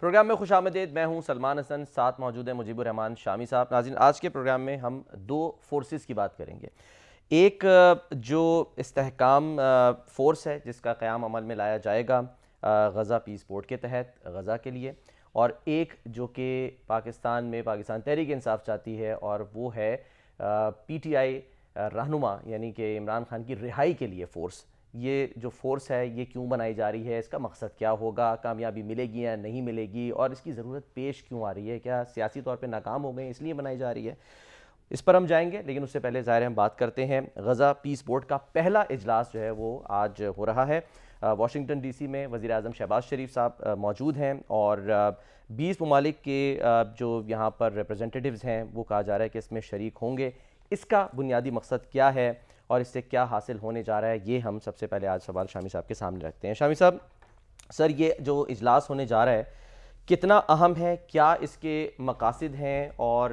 Programme میں خوش آمدید. میں ہوں سلمان حسن, ساتھ موجود ہیں مجیب الرحمان شامی صاحب. ناظرین, آج کے پروگرام میں ہم دو فورسز کی بات کریں گے. ایک جو استحکام فورس ہے جس کا قیام عمل میں لایا جائے گا غزہ پیس بورڈ کے تحت غزہ کے لیے, اور ایک جو کہ پاکستان میں پاکستان تحریک انصاف چاہتی ہے, اور وہ ہے پی ٹی آئی رہنما یعنی کہ عمران خان کی رہائی کے لیے فورس. یہ جو فورس ہے یہ کیوں بنائی جا رہی ہے, اس کا مقصد کیا ہوگا, کامیابی ملے گی یا نہیں ملے گی, اور اس کی ضرورت پیش کیوں آ رہی ہے, کیا سیاسی طور پہ ناکام ہو گئے اس لیے بنائی جا رہی ہے, اس پر ہم جائیں گے. لیکن اس سے پہلے ظاہر ہم بات کرتے ہیں غزہ پیس بورڈ کا پہلا اجلاس جو ہے وہ آج ہو رہا ہے واشنگٹن ڈی سی میں. وزیر اعظم شہباز شریف صاحب موجود ہیں, اور 20 ممالک کے جو یہاں پر ریپرزنٹیٹیوز ہیں وہ کہا جا رہا ہے کہ اس میں شریک ہوں گے. اس کا بنیادی مقصد کیا ہے اور اس سے کیا حاصل ہونے جا رہا ہے, یہ ہم سب سے پہلے آج سوال شامی صاحب کے سامنے رکھتے ہیں. شامی صاحب, سر یہ جو اجلاس ہونے جا رہا ہے کتنا اہم ہے, کیا اس کے مقاصد ہیں, اور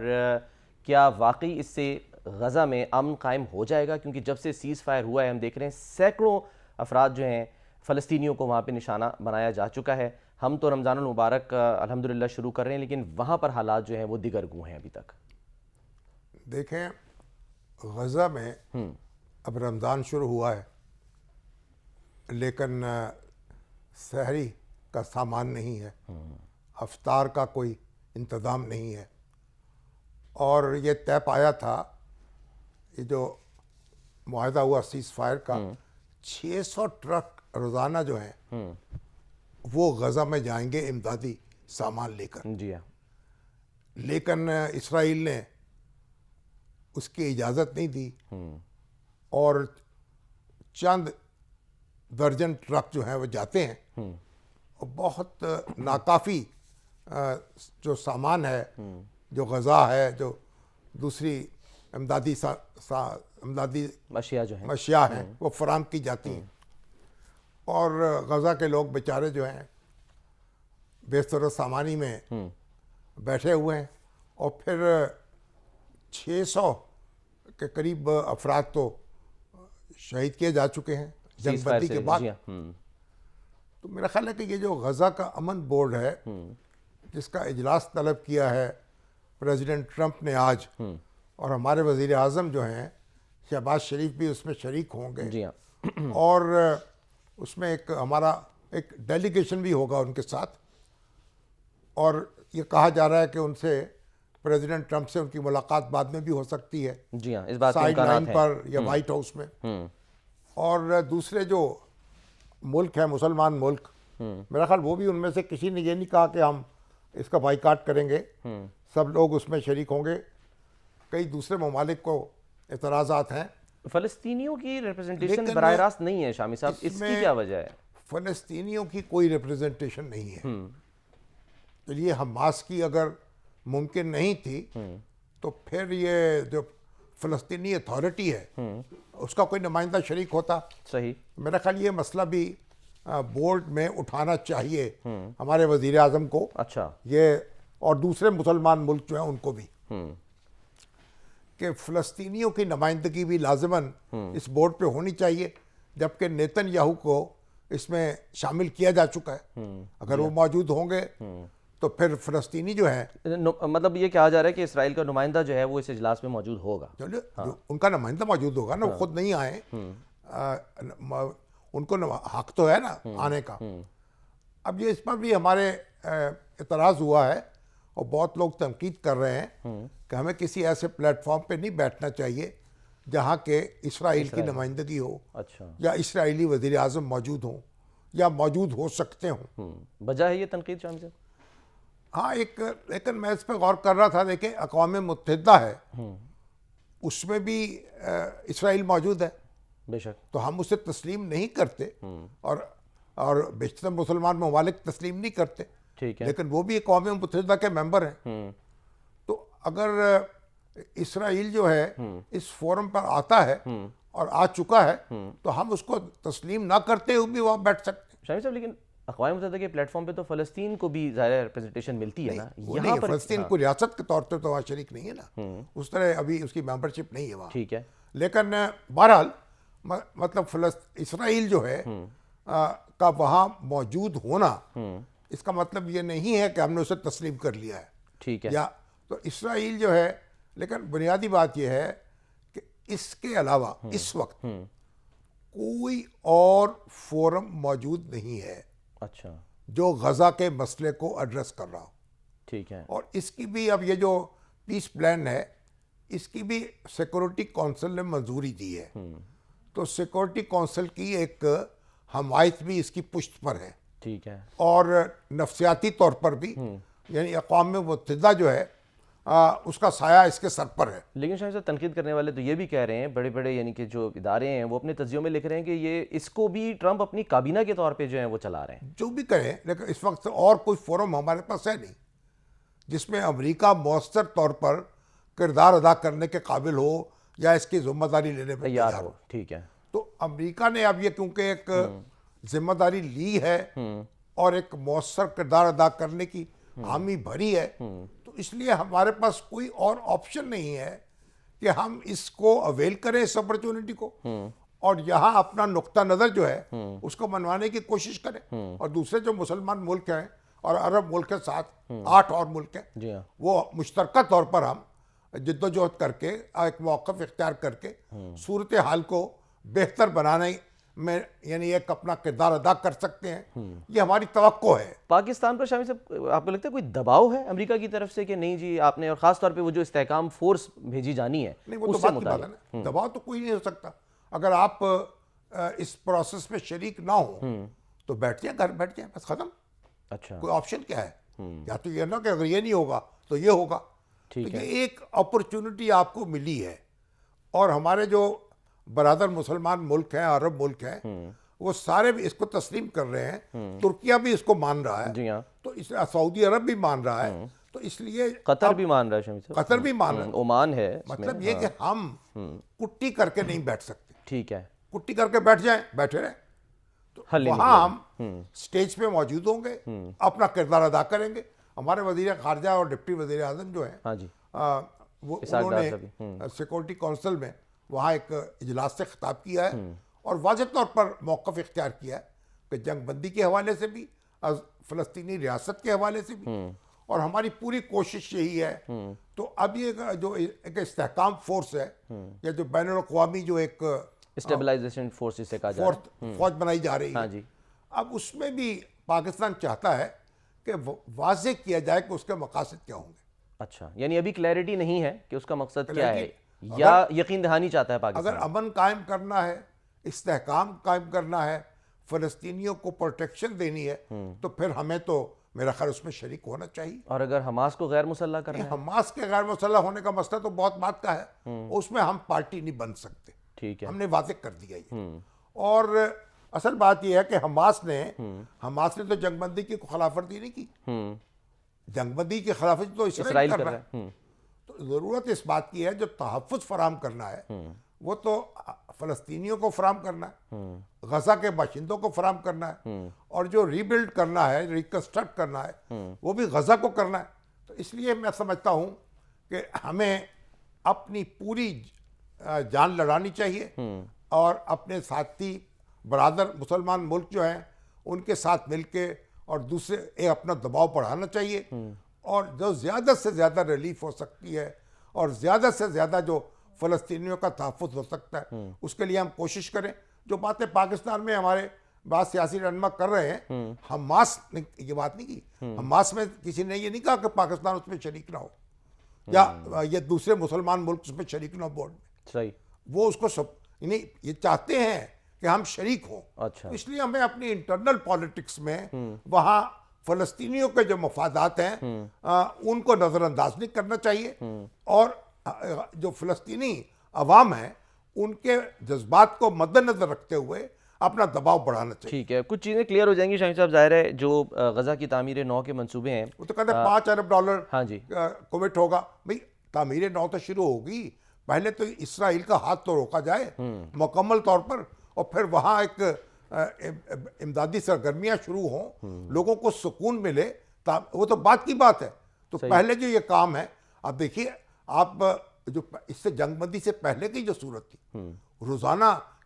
کیا واقعی اس سے غزہ میں امن قائم ہو جائے گا؟ کیونکہ جب سے سیز فائر ہوا ہے ہم دیکھ رہے ہیں سینکڑوں افراد جو ہیں فلسطینیوں کو وہاں پہ نشانہ بنایا جا چکا ہے. ہم تو رمضان المبارک الحمدللہ شروع کر رہے ہیں, لیکن وہاں پر حالات جو ہیں وہ دیگرگوں ہیں ابھی تک. دیکھیں, غزہ میں اب رمضان شروع ہوا ہے لیکن سحری کا سامان نہیں ہے, افطار کا کوئی انتظام نہیں ہے. اور یہ طے پایا تھا, یہ جو معاہدہ ہوا سیز فائر کا, 600 ٹرک روزانہ جو ہیں وہ غزہ میں جائیں گے امدادی سامان لے کر. جی ہاں. لیکن اسرائیل نے اس کی اجازت نہیں دی, اور چند درجن ٹرک جو ہیں وہ جاتے ہیں, اور بہت ناکافی جو سامان ہے, جو غذا ہے, جو دوسری امدادی اشیاء ہیں وہ فراہم کی جاتی ہیں. اور غزہ کے لوگ بیچارے جو ہیں بیشتر سامانی میں بیٹھے ہوئے ہیں, اور پھر 600 کے قریب افراد تو شہید کیے جا چکے ہیں جنگ بندی کے بعد. تو میرا خیال ہے کہ یہ جو غزہ کا امن بورڈ ہے جس کا اجلاس طلب کیا ہے پریزیڈنٹ ٹرمپ نے آج, اور ہمارے وزیر اعظم جو ہیں شہباز شریف بھی اس میں شریک ہوں گے, اور اس میں ہمارا ایک ڈیلیگیشن بھی ہوگا ان کے ساتھ. اور یہ کہا جا رہا ہے کہ ان سے پریزیڈنٹ ٹرمپ سے ان کی ملاقات بعد میں بھی ہو سکتی ہے, جی ہاں, اس بات سائیڈ لائن پر یا وائٹ ہاؤس میں. اور دوسرے جو ملک ہیں مسلمان ملک, میرا خیال وہ بھی ان میں سے کسی نے یہ نہیں کہا کہ ہم اس کا بائیکاٹ کریں گے, سب لوگ اس میں شریک ہوں گے. کئی دوسرے ممالک کو اعتراضات ہیں. فلسطینیوں کی ریپرزنٹیشن براہ راست نہیں ہے شامی صاحب, اس کی کیا وجہ ہے؟ فلسطینیوں کی کوئی ریپرزنٹیشن نہیں ہے. چلیے حماس کی اگر ممکن نہیں تھی تو پھر یہ جو فلسطینی اتھارٹی ہے اس کا کوئی نمائندہ شریک ہوتا. صحیح. میرا خیال یہ مسئلہ بھی بورڈ میں اٹھانا چاہیے ہمارے وزیر اعظم کو. اچھا. یہ اور دوسرے مسلمان ملک جو ہیں ان کو بھی, کہ فلسطینیوں کی نمائندگی بھی لازماً اس بورڈ پہ ہونی چاہیے, جبکہ نیتن یاہو کو اس میں شامل کیا جا چکا ہے. اگر وہ موجود ہوں گے تو پھر فلسطینی جو ہے, مطلب یہ کہا جا رہا ہے کہ اسرائیل کا نمائندہ جو ہے وہ اس اجلاس میں موجود ہوگا. ان کا نمائندہ موجود ہوگا نا, وہ خود نہیں آئے, ان کو حق تو ہے نا آنے کا. اب یہ اس پر بھی ہمارے اعتراض ہوا ہے, اور بہت لوگ تنقید کر رہے ہیں کہ ہمیں کسی ایسے پلیٹ فارم پہ نہیں بیٹھنا چاہیے جہاں کہ اسرائیل کی نمائندگی ہو, یا اسرائیلی وزیر اعظم موجود ہوں یا موجود ہو سکتے ہوں. وجہ ہے یہ تنقید شامی صاحب؟ ہاں, لیکن میں اس پہ غور کر رہا تھا. دیکھیں, اقوام متحدہ ہے, اس میں بھی اسرائیل موجود ہے, بے شک, تو ہم اسے تسلیم نہیں کرتے, اور بیشتر مسلمان ممالک تسلیم نہیں کرتے, لیکن وہ بھی اقوام متحدہ کے ممبر ہیں. تو اگر اسرائیل جو ہے اس فورم پر آتا ہے اور آ چکا ہے تو ہم اس کو تسلیم نہ کرتے ہوئے بھی وہاں بیٹھ سکتے ہیں. شامی صاحب, لیکن اقوام متحدہ کے پلیٹ فارم پہ تو فلسطین کو بھی ظاہر ریپرزنٹیشن ملتی ہے نا. یہاں پر فلسطین کو ریاست کے طور پہ تو وہاں شریک نہیں ہے نا, اس طرح ابھی اس کی ممبرشپ نہیں ہے وہاں. ٹھیک ہے. لیکن بہرحال مطلب اسرائیل جو ہے کا وہاں موجود ہونا اس کا مطلب یہ نہیں ہے کہ ہم نے اسے تسلیم کر لیا ہے. ٹھیک ہے. یا تو اسرائیل جو ہے, لیکن بنیادی بات یہ ہے کہ اس کے علاوہ اس وقت کوئی اور فورم موجود نہیں ہے اچھا. جو غزہ کے مسئلے کو ایڈریس کر رہا ہو. ٹھیک ہے. اور اس کی بھی اب یہ جو پیس پلان ہے اس کی بھی سیکورٹی کونسل نے منظوری دی ہے. تو سیکورٹی کونسل کی ایک حمایت بھی اس کی پشت پر ہے. ٹھیک ہے. اور نفسیاتی طور پر بھی, یعنی اقوام متحدہ جو ہے اس کا سایہ اس کے سر پر ہے. لیکن شاہد صاحب تنقید کرنے والے تو یہ بھی کہہ رہے ہیں, بڑے بڑے یعنی کہ جو ادارے ہیں وہ اپنے تجزیوں میں لکھ رہے ہیں کہ یہ اس کو بھی ٹرمپ اپنی کابینہ کے طور پہ جو ہیں وہ چلا رہے ہیں. جو بھی کریں, لیکن اس وقت اور کوئی فورم ہمارے پاس ہے نہیں جس میں امریکہ مؤثر طور پر کردار ادا کرنے کے قابل ہو یا اس کی ذمہ داری لینے میں تیار ہو. ٹھیک ہے. تو امریکہ نے اب یہ کیونکہ ایک ذمہ داری لی ہے اور ایک مؤثر کردار ادا کرنے کی حامی بھری ہے, تو اس لیے ہمارے پاس کوئی اور آپشن نہیں ہے کہ ہم اس کو اویل کریں اس اپرچونٹی کو اور یہاں اپنا نقطہ نظر جو ہے اس کو منوانے کی کوشش کریں. اور دوسرے جو مسلمان ملک ہیں اور عرب ملک کے ساتھ 8 اور ملک ہیں, جی ہاں, وہ مشترکہ طور پر ہم جد و جہد کر کے ایک موقف اختیار کر کے صورتحال کو بہتر بنانے میں یعنی ایک اپنا کردار ادا کر سکتے ہیں. یہ ہماری توقع ہے. پاکستان پر شامی صاحب آپ کو لگتا ہے کوئی دباؤ ہے امریکہ کی طرف سے کہ نہیں جی آپ نے, اور خاص طور پہ وہ جو استحکام فورس بھیجی جانی ہے نہیں, وہ تو بات کی بات ہے نا, دباؤ تو کوئی نہیں ہو سکتا. اگر آپ اس پروسیس میں شریک نہ ہوں تو بیٹھ جائیں, گھر بیٹھ جائیں, بس ختم. اچھا. کوئی آپشن کیا ہے؟ یا تو یہ نا کہ اگر یہ نہیں ہوگا تو یہ ہوگا. تو یہ ایک اپرچونٹی آپ کو ملی ہے. اور ہمارے جو برادر مسلمان ملک ہیں, عرب ملک ہیں, وہ سارے بھی اس کو تسلیم کر رہے ہیں. ترکیہ بھی اس کو مان رہا ہے. جی ہاں. تو سعودی عرب بھی مان رہا ہے. تو اس لیے قطر بھی مان رہا ہے شامی صاحب. قطر بھی مان رہا ہے. عمان ہے. مطلب یہ کہ ہم کٹی کر کے نہیں بیٹھ سکتے. ٹھیک ہے. کٹی کر کے بیٹھ جائیں, بیٹھے رہیں, تو وہاں ہم سٹیج پہ موجود ہوں گے, اپنا کردار ادا کریں گے. ہمارے وزیر خارجہ اور ڈپٹی وزیر اعظم جو ہیں, ہاں جی, وہ انہوں نے سیکورٹی کونسل میں وہاں ایک اجلاس سے خطاب کیا ہے اور واضح طور پر موقف اختیار کیا ہے کہ جنگ بندی کے حوالے سے بھی, فلسطینی ریاست کے حوالے سے بھی, اور ہماری پوری کوشش یہی ہے. تو اب یہ جو ایک استحکام فورس ہے یا جو بین الاقوامی جو ایک اسٹیبلائزیشن فورس سے کہا جا رہا ہے, فوج بنائی جا رہی ہاں ہے, جی, اب اس میں بھی پاکستان چاہتا ہے کہ واضح کیا جائے کہ اس کے مقاصد کیا ہوں گے. اچھا, یعنی ابھی کلیئرٹی نہیں ہے کہ اس کا مقصد کیا ہے, یا یقین دہانی چاہتا ہے پاکستان. اگر امن قائم کرنا ہے, استحکام قائم کرنا ہے, فلسطینیوں کو پروٹیکشن دینی ہے, تو پھر ہمیں تو میرا خیال اس میں شریک ہونا چاہیے. اور اگر حماس کو غیر مسلح کرنا ہے, حماس کے غیر مسلح ہونے کا مسئلہ تو بہت بات کا ہے, اس میں ہم پارٹی نہیں بن سکتے. ٹھیک ہے, ہم نے واضح کر دیا یہ. اور اصل بات یہ ہے کہ حماس نے تو جنگ بندی کی خلاف ورزی نہیں کی. جنگ بندی کی خلاف ورزی تو اسرائیل کر رہا ہے. تو ضرورت اس بات کی ہے جو تحفظ فراہم کرنا ہے وہ تو فلسطینیوں کو فراہم کرنا ہے, غزہ کے باشندوں کو فراہم کرنا ہے, اور جو ری بلڈ کرنا ہے, ریکنسٹرکٹ کرنا ہے, وہ بھی غزہ کو کرنا ہے. تو اس لیے میں سمجھتا ہوں کہ ہمیں اپنی پوری جان لڑانی چاہیے اور اپنے ساتھی برادر مسلمان ملک جو ہیں ان کے ساتھ مل کے اور دوسرے اپنا دباؤ بڑھانا چاہیے, اور جو زیادہ سے زیادہ ریلیف ہو سکتی ہے اور زیادہ سے زیادہ جو فلسطینیوں کا تحفظ ہو سکتا ہے اس کے لیے ہم کوشش کریں. جو باتیں پاکستان میں ہمارے بعض سیاسی رہنما کر رہے ہیں, حماس نے یہ بات نہیں کی. حماس میں کسی نے یہ نہیں کہا کہ پاکستان اس میں شریک نہ ہو یا یہ دوسرے مسلمان ملک اس میں شریک نہ ہو بورڈ میں. صحیح, وہ اس کو یعنی یہ چاہتے ہیں کہ ہم شریک ہوں. اچھا, اس لیے ہمیں اپنی انٹرنل پالیٹکس میں وہاں فلسطینیوں کے جو مفادات ہیں ان کو نظر انداز نہیں کرنا چاہیے, اور جو فلسطینی عوام ہیں ان کے جذبات کو مد نظر رکھتے ہوئے اپنا دباؤ بڑھانا چاہیے. ٹھیک ہے, کچھ چیزیں کلیئر ہو جائیں گی شاہین صاحب. ظاہر ہے جو غزہ کی تعمیر نو کے منصوبے ہیں وہ تو کہتے ہیں $5 ارب ہاں جی کمٹ ہوگا. بھئی تعمیر نو تو شروع ہوگی, پہلے تو اسرائیل کا ہاتھ تو روکا جائے مکمل طور پر, اور پھر وہاں ایک امدادی سرگرمیاں شروع ہوں, لوگوں کو سکون ملے, وہ تو بات کی بات ہے. تو پہلے جو یہ کام ہے, آپ دیکھیے آپ جو اس سے جنگ بندی سے پہلے کی جو صورت تھی, روزانہ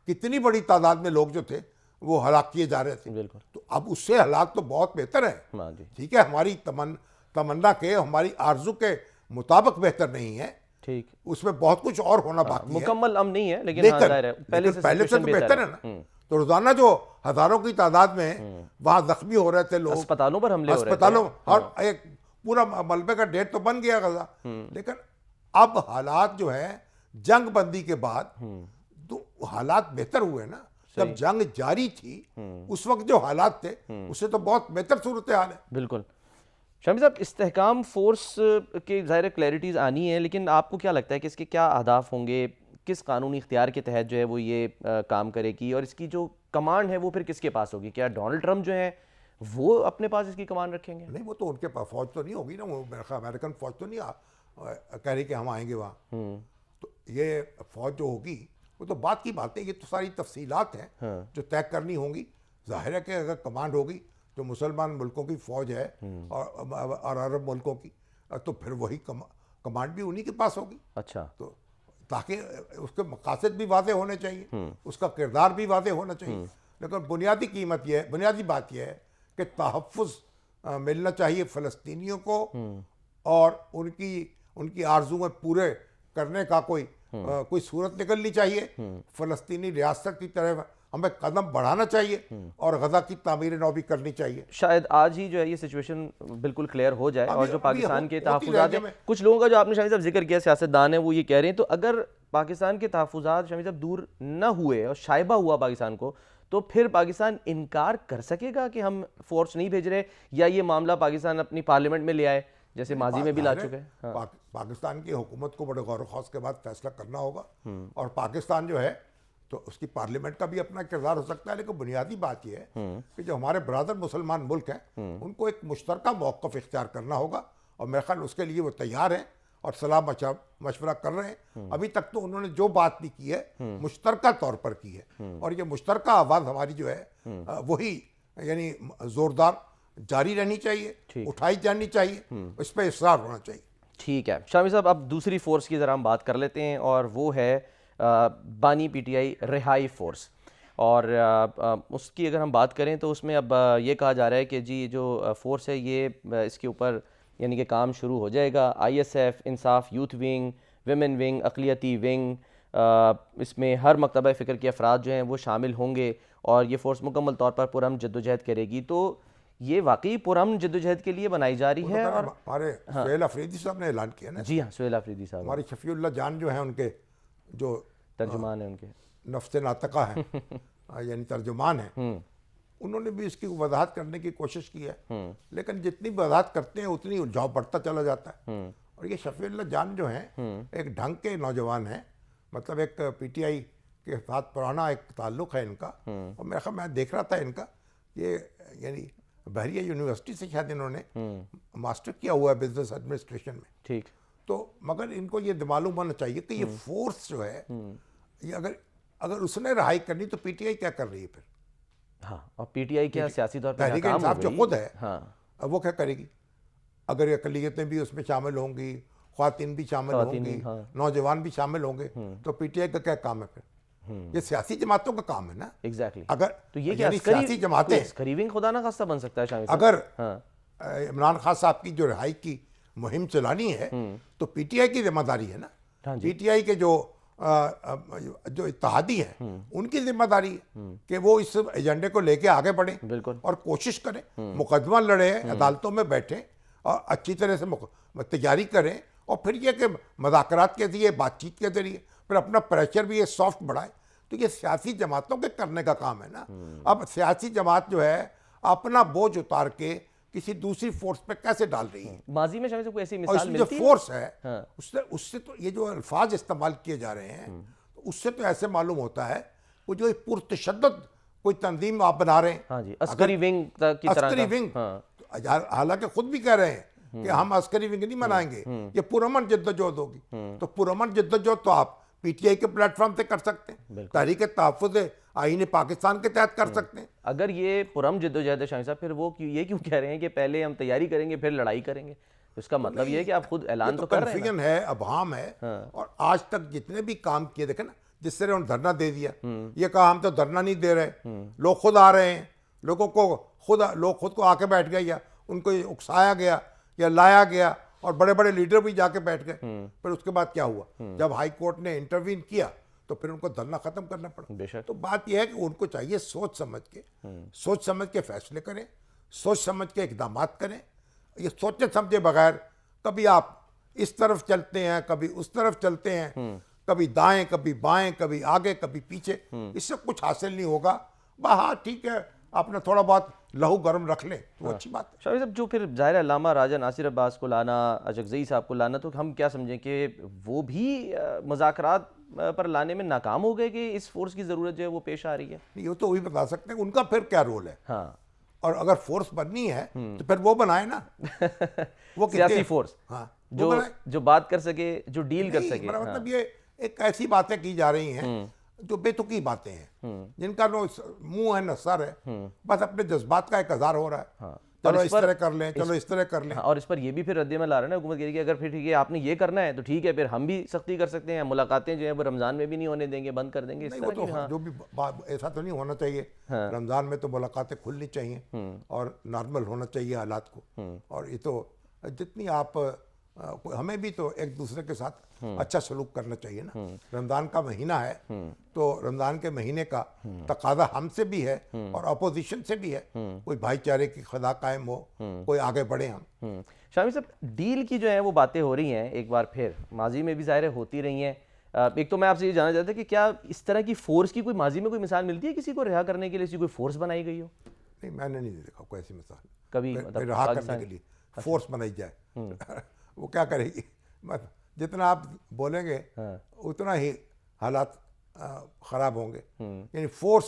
کتنی بڑی تعداد میں لوگ جو تھے وہ ہلاک کیے جا رہے تھے. بالکل. تو اب اس سے حالات تو بہت بہتر ہیں. ہاں جی ٹھیک ہے, ہماری تمنا کے, ہماری آرزو کے مطابق بہتر نہیں ہے, ٹھیک, اس میں بہت کچھ اور ہونا باقی ہے. مکمل امن نہیں ہے لیکن ہاں ظاہر ہے پہلے سے تو بہتر ہے نا. تو روزانہ جو ہزاروں کی تعداد میں وہاں زخمی ہو رہے تھے لوگ, اسپتالوں پر حملے ہو رہے تھے, اسپتالوں, اور ایک پورا ملبے کا ڈیٹ تو بن گیا غزہ. لیکن اب حالات جو ہے جنگ بندی کے بعد تو حالات بہتر ہوئے نا. جب جنگ جاری تھی اس وقت جو حالات تھے اس سے تو بہت بہتر صورتحال ہے. بالکل. شامی صاحب, استحکام فورس کے ظاہر کلیئرٹیز آنی ہے, لیکن آپ کو کیا لگتا ہے کہ اس کے کیا اہداف ہوں گے, کس قانونی اختیار کے تحت جو ہے وہ یہ کام کرے گی, اور اس کی جو کمانڈ ہے وہ پھر کس کے پاس ہوگی؟ کیا ڈونلڈ ٹرمپ جو ہیں وہ اپنے پاس اس کی کمانڈ رکھیں گے؟ نہیں, وہ تو ان کے پاس فوج تو نہیں ہوگی نا, وہ امریکن فوج تو نہیں کہہ رہی کہ ہم آئیں گے وہاں. تو یہ فوج جو ہوگی وہ تو بات کی باتیں, یہ تو ساری تفصیلات ہیں جو طے کرنی ہوں گی. ظاہر ہے کہ اگر کمانڈ ہوگی جو مسلمان ملکوں کی فوج ہے اور عرب ملکوں کی, تو پھر وہی کمانڈ بھی انہی کے پاس ہوگی. اچھا, تو تاکہ اس کے مقاصد بھی واضح ہونے چاہیے, اس کا کردار بھی واضح ہونا چاہیے. لیکن بنیادی بات یہ ہے کہ تحفظ ملنا چاہیے فلسطینیوں کو, اور ان کی آرزویں پورے کرنے کا کوئی صورت نکلنی چاہیے. فلسطینی ریاست کی طرف ہمیں قدم بڑھانا چاہیے اور غزہ کی تعمیر نو بھی کرنی چاہیے. شاید آج ہی جو ہے یہ سچویشن بالکل کلیئر ہو جائے, اور جو پاکستان کے تحفظات ہیں, کچھ لوگوں کا جو آپ نے شامی صاحب ذکر کیا سیاستدان ہیں وہ یہ کہہ رہے ہیں, تو اگر پاکستان کے تحفظات شامی صاحب دور نہ ہوئے اور شائبہ ہوا پاکستان کو, تو پھر پاکستان انکار کر سکے گا کہ ہم فورس نہیں بھیج رہے, یا یہ معاملہ پاکستان اپنی پارلیمنٹ میں لے آئے جیسے ماضی میں بھی لا چکے ہیں؟ پاکستان کی حکومت کو بڑے غور و خوض کے بعد فیصلہ کرنا ہوگا, اور پاکستان جو ہے تو اس کی پارلیمنٹ کا بھی اپنا کردار ہو سکتا ہے. لیکن بنیادی بات یہ ہے کہ جو ہمارے برادر مسلمان ملک ہیں ان کو ایک مشترکہ موقف اختیار کرنا ہوگا, اور میرے خیال اس کے لیے وہ تیار ہیں اور صلاح مشورہ کر رہے ہیں. ابھی تک تو انہوں نے جو بات بھی کی ہے مشترکہ طور پر کی ہے, اور یہ مشترکہ آواز ہماری جو ہے وہی یعنی زوردار جاری رہنی چاہیے, اٹھائی جانی چاہیے, اس پہ اصرار ہونا چاہیے. ٹھیک ہے شامی صاحب, اب دوسری فورس کی ذرا ہم بات کر لیتے ہیں, اور وہ ہے بانی پی ٹی آئی رہائی فورس. اور اس کی اگر ہم بات کریں تو اس میں اب یہ کہا جا رہا ہے کہ جی جو فورس ہے یہ اس کے اوپر یعنی کہ کام شروع ہو جائے گا. آئی ایس ایف, انصاف یوتھ ونگ, ویمن ونگ, اقلیتی ونگ, اس میں ہر مکتبہ فکر کے افراد جو ہیں وہ شامل ہوں گے, اور یہ فورس مکمل طور پر پرامن جدوجہد کرے گی. تو یہ واقعی پرامن جدوجہد کے لیے بنائی جا رہی ہے. اور ہمارے سہیل افریدی صاحب نے اعلان کیا نا. جی ہاں, سہیل افریدی صاحب ہماری شفیع اللہ جان جو ہیں ان کے جو ترجمان ہیں, ان کے نفس ناطقہ ہیں یعنی ترجمان ہیں, انہوں نے بھی اس کی وضاحت کرنے کی کوشش کی ہے. لیکن جتنی وضاحت کرتے ہیں اتنی الجھاؤ بڑھتا چلا جاتا ہے. اور یہ شفیع اللہ جان جو ہیں ایک ڈھنگ کے نوجوان ہیں, مطلب ایک پی ٹی آئی کے ساتھ پرانا ایک تعلق ہے ان کا. اور میں دیکھ رہا تھا ان کا, یہ یعنی بحریہ یونیورسٹی سے شاید انہوں نے ماسٹر کیا ہوا ہے بزنس ایڈمنسٹریشن میں. ٹھیک. تو مگر ان کو یہ معلوم ہونا چاہیے کہ یہ فورس جو ہے یہ اگر اس نے رہائی کرنی تو پی ٹی آئی کیا کر رہی ہے پھر؟ ہاں, اور پی ٹی آئی کیا سیاسی طور پر تحریک انصاف جو خود ہے ہاں وہ کیا کرے گی؟ اگر اقلیتیں بھی اس میں شامل ہوں گی, خواتین بھی شامل ہوں گی, نوجوان بھی شامل ہوں گے, تو پی ٹی آئی کا کیا کام ہے پھر؟ یہ سیاسی جماعتوں کا کام ہے نا. ایگزیکٹلی. اگر تو یہ یعنی سیاسی جماعتیں ونگ خدا نہ خواستہ بن سکتا ہے شامی صاحب. اگر عمران خان صاحب کی جو رہائی کی مہم چلانی ہے تو پی ٹی آئی کی ذمہ داری ہے نا. پی ٹی آئی کے جو اتحادی ہیں ان کی ذمہ داری ہے کہ وہ اس ایجنڈے کو لے کے آگے بڑھیں اور کوشش کریں, مقدمہ لڑیں, عدالتوں میں بیٹھیں اور اچھی طرح سے تیاری کریں, اور پھر یہ کہ مذاکرات کے ذریعے, بات چیت کے ذریعے پھر اپنا پریشر بھی یہ سافٹ بڑھائے. تو یہ سیاسی جماعتوں کے کرنے کا کام ہے نا. اب سیاسی جماعت جو ہے اپنا بوجھ اتار کے کسی دوسری فورس پہ کیسے ڈال رہی ہے؟ ماضی میں شامی صاحب کوئی ایسی اور اس مثال میں جو ملتی فورس ہے اس سے تو یہ جو الفاظ استعمال کیے جا رہے ہیں اس سے تو ایسے معلوم ہوتا ہے وہ جو پرتشدد کوئی تنظیم آپ بنا رہے ہیں. ہاں جی, عسکری ونگ کی طرح. عسکری ونگ, حالانکہ خود بھی کہہ رہے ہیں کہ ہم عسکری ونگ نہیں منائیں گے, یہ پرامن جدوجہد ہوگی. تو پرامن جدوجہد تو آپ پی ٹی آئی کے پلیٹ فارم سے کر سکتے ہیں, تحریک تحفظ آئین پاکستان کے تحت کر سکتے ہیں. اگر یہ پرامن جدوجہد ہے شامی صاحب, پھر وہ یہ کیوں کہہ رہے ہیں کہ پہلے ہم تیاری کریں گے پھر لڑائی کریں گے؟ اس کا مطلب یہ ہے کہ آپ خود اعلان تو کر رہے ہیں. کنفیوژن ہے, ابہام ہے, اور آج تک جتنے بھی کام کیے دیکھیں نا, جس سے انہوں نے دھرنا دے دیا. یہ کہا ہم تو دھرنا نہیں دے رہے, لوگ خود آ رہے ہیں, لوگ خود کو آ کے بیٹھ گئے, یا ان کو اکسایا گیا یا لایا گیا, اور بڑے بڑے لیڈر بھی جا کے بیٹھ گئے. پھر اس کے بعد کیا ہوا, جب ہائی کورٹ نے انٹروین کیا تو پھر ان کو دھرنا ختم کرنا پڑا. تو بات یہ ہے کہ ان کو چاہیے سوچ سمجھ کے فیصلے کریں, سوچ سمجھ کے اقدامات کریں. یہ سوچے سمجھے بغیر کبھی آپ اس طرف چلتے ہیں, کبھی اس طرف چلتے ہیں, کبھی دائیں کبھی بائیں, کبھی آگے کبھی پیچھے, اس سے کچھ حاصل نہیں ہوگا. ہاں ٹھیک ہے, اپنا تھوڑا بہت لہو گرم رکھ لیں تو اچھی بات ہے. شامی صاحب, جو پھر ظاہر علامہ راجہ ناصر عباس کو لانا, اچکزئی صاحب کو لانا, تو ہم کیا سمجھیں کہ وہ بھی مذاکرات پر لانے میں ناکام ہو گئے کہ اس فورس کی ضرورت جو ہے وہ پیش آ رہی ہے؟ یہ تو وہی بتا سکتے ہیں ان کا پھر کیا رول ہے. ہاں, اور اگر فورس بننی ہے تو پھر وہ بنائے نا, وہ سیاسی فورس. ہاں, جو بات کر سکے, جو ڈیل کر سکے. مطلب یہ ایک ایسی باتیں کی جا رہی ہیں جو بے تکی باتیں ہیں, جن کا نہ منہ ہے نہ سر ہے, بس اپنے جذبات کا ایک اظہار ہو رہا ہے. چلو اس طرح کر لیں, چلو اس طرح کر لیں. اور اس پر یہ بھی پھر رد عمل آ رہا ہے نا حکومت کے کہ اگر پھر ٹھیک ہے آپ نے یہ کرنا ہے تو ٹھیک ہے, پھر ہم بھی سختی کر سکتے ہیں, ملاقاتیں جو ہیں وہ رمضان میں بھی نہیں ہونے دیں گے, بند کر دیں گے. وہ تو جو بھی ایسا تو نہیں ہونا چاہیے. رمضان میں تو ملاقاتیں کھلنی چاہیے اور نارمل ہونا چاہیے حالات کو. اور یہ تو جتنی آپ, ہمیں بھی تو ایک دوسرے کے ساتھ اچھا سلوک کرنا چاہیے نا. رمضان کا مہینہ ہے تو رمضان کے مہینے کا تقاضا ہم سے بھی ہے اور اپوزیشن سے بھی ہے, کوئی بھائی چارے کی خدا قائم ہو, کوئی آگے بڑھے ہم. شامی صاحب, ڈیل کی جو ہے وہ باتیں ہو رہی ہیں ایک بار پھر, ماضی میں بھی ظاہر ہوتی رہی ہیں. ایک تو میں آپ سے یہ جاننا چاہتا کہ کیا اس طرح کی فورس کی کوئی ماضی میں کوئی مثال ملتی ہے کسی کو رہا کرنے کے لیے, کوئی فورس بنائی گئی ہو؟ نہیں, میں نے نہیں دیکھا کوئی ایسی مثال کبھی رہا کرنے کے لیے فورس بنائی جائے. وہ کیا کرے گی, جتنا آپ بولیں گے اتنا ہی حالات خراب ہوں گے. یعنی فورس,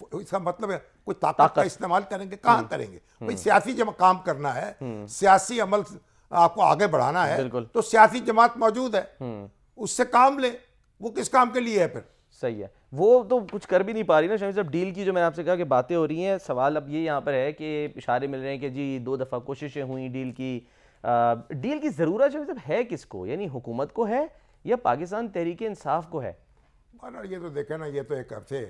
اس کا مطلب ہے کوئی طاقت کا استعمال کریں گے, کہاں کریں گے بھائی. سیاسی جب کام کرنا ہے, سیاسی عمل آپ کو آگے بڑھانا ہے, تو سیاسی جماعت موجود ہے, اس سے کام لیں. وہ کس کام کے لیے ہے پھر؟ صحیح ہے, وہ تو کچھ کر بھی نہیں پا رہی نا شامی صاحب. ڈیل کی جو میں نے آپ سے کہا کہ باتیں ہو رہی ہیں, سوال اب یہ یہاں پر ہے کہ اشارے مل رہے ہیں کہ جی 2 دفعہ کوششیں ہوئیں ڈیل کی. ڈیل کی ضرورت شامی صاحب ہے کس کو, یعنی حکومت کو ہے یا پاکستان تحریک انصاف کو ہے؟ یہ تو دیکھیں نا, یہ تو ایک عرصے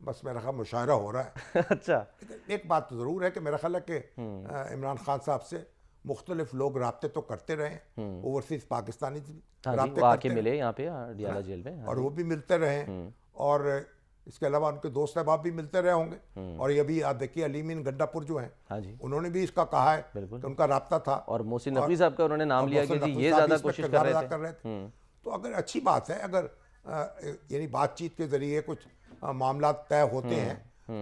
بس میرا خیال مشاہرہ ہو رہا ہے. اچھا, ایک بات تو ضرور ہے کہ میرا خیال ہے کہ عمران خان صاحب سے مختلف لوگ رابطے تو کرتے رہے ہیں, اوورسیز پاکستانی رابطے آ کے ملے یہاں پہ ڈیالہ جیل میں, اور وہ بھی ملتے رہے, اور اس کے علاوہ ان کے دوست احباب بھی ملتے رہے ہوں گے. اور یہ بھی آپ دیکھیے علیمین گنڈا پور جو ہیں, انہوں نے بھی اس کا کہا ہے کہ ان کا رابطہ تھا, اور محسن نقوی صاحب کا انہوں نے نام لیا کہ جی یہ زیادہ کوشش کر رہے تھے. تو اگر اچھی بات ہے, اگر یعنی بات چیت کے ذریعے کچھ معاملات طے ہوتے ہیں.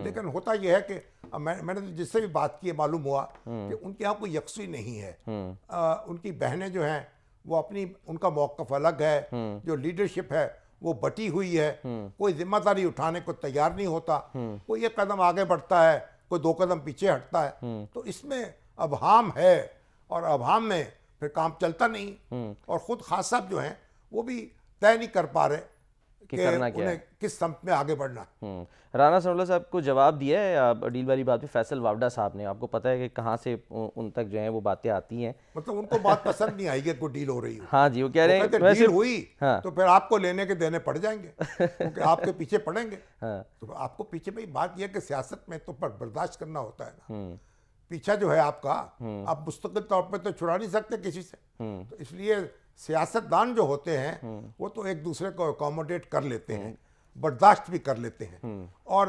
لیکن ہوتا یہ ہے کہ میں نے جس سے بھی بات کی معلوم ہوا کہ ان کے یہاں کوئی یکسوئی نہیں ہے. ان کی بہنیں جو ہیں وہ اپنی, ان کا موقف الگ ہے, جو لیڈرشپ ہے وہ بٹی ہوئی ہے, کوئی ذمہ داری اٹھانے کو تیار نہیں ہوتا, کوئی ایک قدم آگے بڑھتا ہے, کوئی 2 قدم پیچھے ہٹتا ہے. تو اس میں ابہام ہے, اور ابہام میں پھر کام چلتا نہیں. اور خود خاص صاحب جو ہیں وہ بھی طے نہیں کر پا رہے کہ انہیں کس سمت میں آگے بڑھنا. رانا ثناء اللہ صاحب کو جواب دیا ہے ڈیل والی بات پہ فیصل واوڈا صاحب نے. آپ کو پتہ ہے کہ کہاں سے ان تک جو ہیں وہ باتیں آتی ہیں. مطلب ان کو بات پسند نہیں آئی کہ کوئی ڈیل ہو رہی ہو. ہاں جی, وہ کہہ رہے ہیں ڈیل ہوئی تو پھر آپ کو لینے کے دینے پڑ جائیں گے, کیونکہ آپ کے پیچھے پڑیں گے. تو آپ کو پیچھے بھائی بات یہ ہے کہ سیاست میں تو برداشت کرنا ہوتا ہے نا. پیچھا جو ہے آپ کا, آپ مستقل طور پہ تو چھڑا نہیں سکتے کسی سے. تو اس لیے سیاست دان جو ہوتے ہیں وہ تو ایک دوسرے کو اکوموڈیٹ کر لیتے ہیں, برداشت بھی کر لیتے ہیں, اور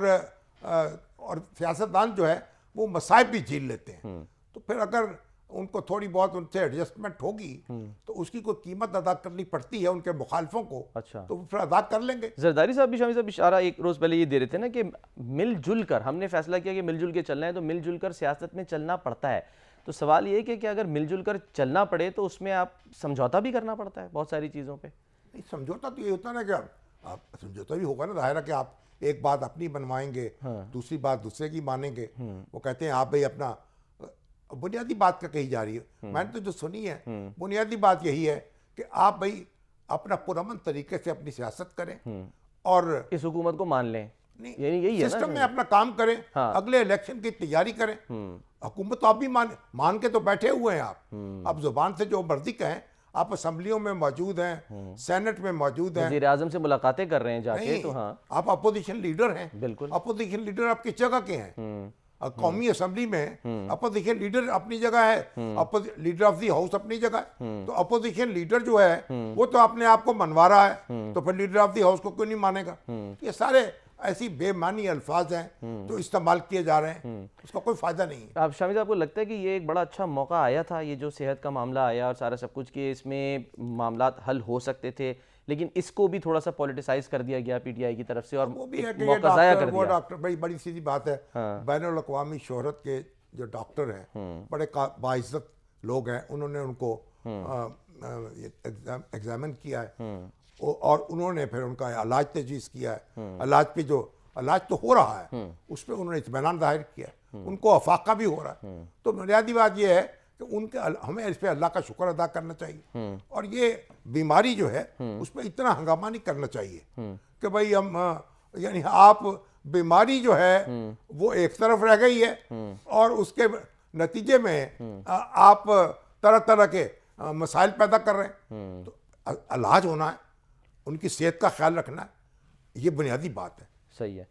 سیاست دان جو ہے وہ مصائب بھی جھیل لیتے ہیں. تو پھر اگر ان کو تھوڑی بہت ان سے ایڈجسٹمنٹ ہوگی تو اس کی کوئی قیمت ادا کرنی پڑتی ہے ان کے مخالفوں کو, تو وہ پھر ادا کر لیں گے. زرداری صاحب بھی, شامی صاحب اشارہ ایک روز پہلے یہ دے رہے تھے نا کہ مل جل کر, ہم نے فیصلہ کیا کہ مل جل کے چلنا ہے, تو مل جل کر سیاست میں چلنا پڑتا ہے. تو سوال یہ ہے کہ اگر مل جل کر چلنا پڑے تو اس میں آپ سمجھوتا بھی کرنا پڑتا ہے بہت ساری چیزوں پہ. نہیں, سمجھوتا تو یہ ہوتا نا کہ آپ سمجھوتا بھی ہوگا نا, ظاہر ہے کہ آپ ایک بات اپنی بنوائیں گے, دوسری بات دوسرے کی مانیں گے. وہ کہتے ہیں آپ بھائی اپنا, بنیادی بات کا کہی جا رہی ہے, میں نے تو جو سنی ہے بنیادی بات یہی ہے کہ آپ بھائی اپنا پرامن طریقے سے اپنی سیاست کریں اور اس حکومت کو مان لیں, یعنی یہی ہے سسٹم میں اپنا کام کریں, اگلے الیکشن کی تیاری کریں. حکومت آپ بھی مان کے تو بیٹھے ہوئے ہیں آپ زبان سے جو مرضی کہیں, آپ اسمبلیوں میں موجود ہیں, سینٹ میں موجود ہیں, وزیر اعظم سے ملاقاتیں کر رہے ہیں جا کے, تو ہاں آپ اپوزیشن لیڈر ہیں. بالکل. اپوزیشن لیڈر آپ کس جگہ کے ہیں؟ قومی اسمبلی میں اپوزیشن لیڈر اپنی جگہ ہے, لیڈر آف دی ہاؤس اپنی جگہ ہے. تو اپوزیشن لیڈر جو ہے وہ تو اپنے آپ کو منوا رہا ہے, تو پھر لیڈر آف دی ہاؤس کو کیوں نہیں مانے گا؟ یہ سارے ایسی بے معنی الفاظ ہیں جو استعمال کیے جا رہے ہیں, اس کا کوئی فائدہ نہیں ہے. آپ شامی صاحب کو لگتا ہے کہ یہ ایک بڑا اچھا موقع آیا تھا, یہ جو صحت کا معاملہ آیا اور سارا سب کچھ, کہ اس میں معاملات حل ہو سکتے تھے, لیکن اس کو بھی تھوڑا سا پولیٹیسائز کر دیا گیا پی ٹی آئی کی طرف سے, اور وہ بھی ہے کہ موقع ضائع کر وہ دیا. ڈاکٹر بڑی سیدھی بات ہے, بین الاقوامی شہرت کے جو ڈاکٹر ہیں, بڑے باعزت لوگ ہیں, انہوں نے ان کو ایگزامن کیا ہے, اور انہوں نے پھر ان کا علاج تجویز کیا ہے. علاج تو ہو رہا ہے, اس پہ انہوں نے اطمینان ظاہر کیا ہے, ان کو افاقہ بھی ہو رہا ہے. تو بنیادی بات یہ ہے کہ ہمیں اس پہ اللہ کا شکر ادا کرنا چاہیے, اور یہ بیماری جو ہے اس پہ اتنا ہنگامہ نہیں کرنا چاہیے کہ بھئی ہم یعنی آپ بیماری جو ہے وہ ایک طرف رہ گئی ہے, اور اس کے نتیجے میں آپ طرح طرح کے مسائل پیدا کر رہے ہیں. تو علاج ہونا ہے, ان کی صحت کا خیال رکھنا ہے, یہ بنیادی بات ہے. صحیح ہے,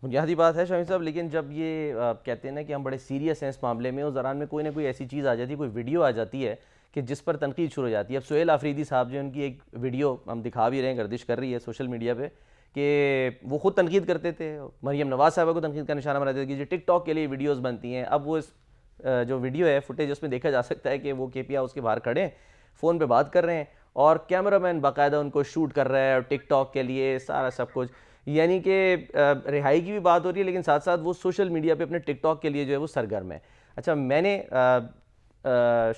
بنیادی بات ہے شامی صاحب. لیکن جب یہ کہتے ہیں نا کہ ہم بڑے سیریس ہیں اس معاملے میں, اس دوران میں کوئی نہ کوئی ایسی چیز آ جاتی ہے, کوئی ویڈیو آ جاتی ہے کہ جس پر تنقید شروع ہو جاتی ہے. اب سہیل آفریدی صاحب جو ان کی ایک ویڈیو ہم دکھا بھی رہے ہیں, گردش کر رہی ہے سوشل میڈیا پہ, کہ وہ خود تنقید کرتے تھے, مریم نواز صاحبہ کو تنقید کا نشانہ بناتے تھے کہ جو ٹک ٹاک کے لیے ویڈیوز بنتی ہیں. اب وہ جو ویڈیو ہے فوٹیج, اس میں دیکھا جا سکتا ہے کہ وہ کے پی ہاؤس کے باہر کھڑے ہیں, فون پہ بات کر رہے ہیں, اور کیمرہ مین باقاعدہ ان کو شوٹ کر رہا ہے, اور ٹک ٹاک کے لیے سارا سب کچھ. یعنی کہ رہائی کی بھی بات ہو رہی ہے, لیکن ساتھ ساتھ وہ سوشل میڈیا پہ اپنے ٹک ٹاک کے لیے جو ہے وہ سرگرم ہے. اچھا, میں نے